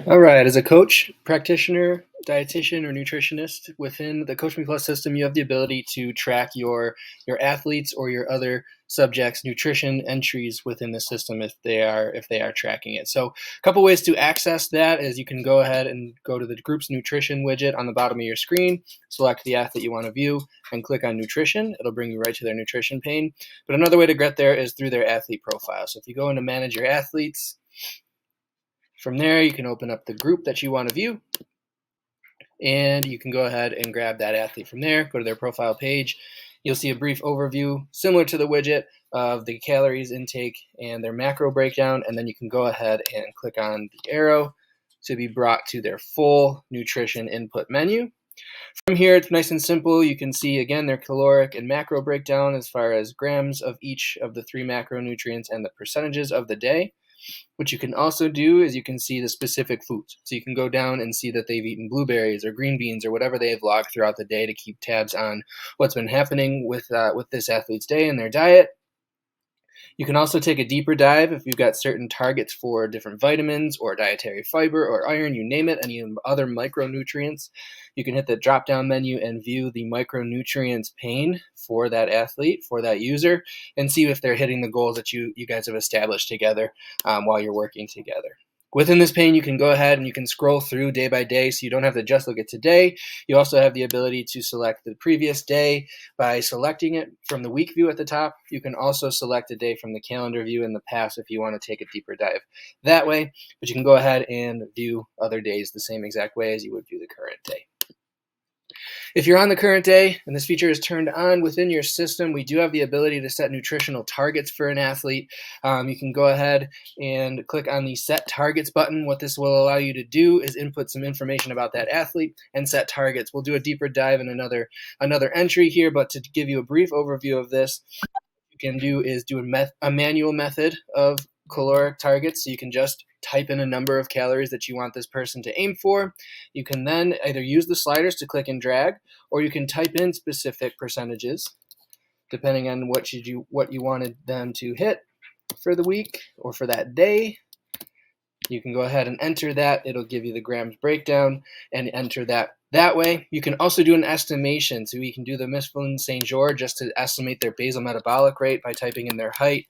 All right, as a coach, practitioner, dietitian, or nutritionist within the CoachMePlus system, you have the ability to track your athletes or your other subjects' nutrition entries within the system if they are tracking it. So, a couple ways to access that is you can go ahead and go to the group's nutrition widget on the bottom of your screen, select the athlete you want to view, and click on nutrition. It'll bring you right to their nutrition pane. But another way to get there is through their athlete profile. So, if you go into Manage Your Athletes. From there, you can open up the group that you want to view, and you can go ahead and grab that athlete from there, go to their profile page. You'll see a brief overview, similar to the widget, of the calories intake and their macro breakdown, and then you can go ahead and click on the arrow to be brought to their full nutrition input menu. From here, it's nice and simple. You can see, again, their caloric and macro breakdown as far as grams of each of the 3 macronutrients and the percentages of the day. What you can also do is you can see the specific foods. So you can go down and see that they've eaten blueberries or green beans or whatever they have logged throughout the day to keep tabs on what's been happening with this athlete's day and their diet. You can also take a deeper dive if you've got certain targets for different vitamins or dietary fiber or iron, you name it, any other micronutrients. You can hit the drop-down menu and view the micronutrients pane for that athlete, for that user, and see if they're hitting the goals that you guys have established together while you're working together. Within this pane, you can go ahead and you can scroll through day by day, so you don't have to just look at today. You also have the ability to select the previous day by selecting it from the week view at the top. You can also select a day from the calendar view in the past if you want to take a deeper dive that way, but you can go ahead and view other days the same exact way as you would view the current day. If you're on the current day and this feature is turned on within your system, we do have the ability to set nutritional targets for an athlete. You can go ahead and click on the Set Targets button. What this will allow you to do is input some information about that athlete and set targets. We'll do a deeper dive in another entry here, but to give you a brief overview of this, what you can do is do a manual method of caloric targets. So you can just type in a number of calories that you want this person to aim for. You can then either use the sliders to click and drag, or you can type in specific percentages depending on what you wanted them to hit for the week or for that day. You can go ahead and enter that. It'll give you the grams breakdown and enter that way. You can also do an estimation. So we can do the Mifflin St. George just to estimate their basal metabolic rate by typing in their height,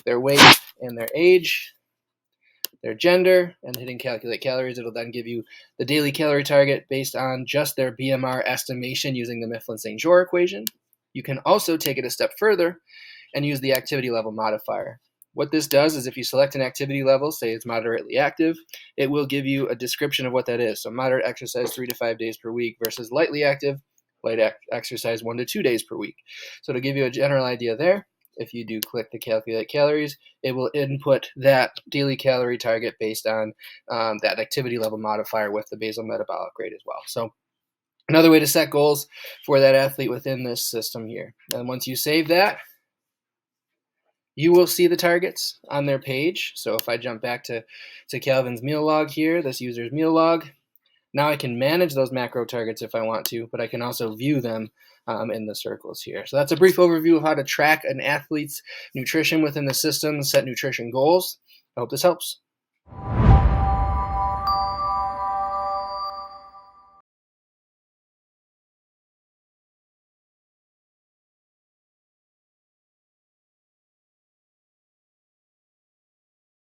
their weight, and their age, their gender, and hitting calculate calories. It'll then give you the daily calorie target based on just their BMR estimation using the Mifflin St. George equation. You can also take it a step further and use the activity level modifier. What this does is if you select an activity level, say it's moderately active, it will give you a description of what that is. So moderate exercise 3 to 5 days per week versus lightly active, light exercise 1 to 2 days per week. So to give you a general idea there, if you do click the calculate calories, it will input that daily calorie target based on that activity level modifier with the basal metabolic rate as well. So another way to set goals for that athlete within this system here. And once you save that, you will see the targets on their page. So if I jump back to Calvin's meal log here, this user's meal log, now I can manage those macro targets if I want to, but I can also view them in the circles here. So that's a brief overview of how to track an athlete's nutrition within the system and set nutrition goals. I hope this helps.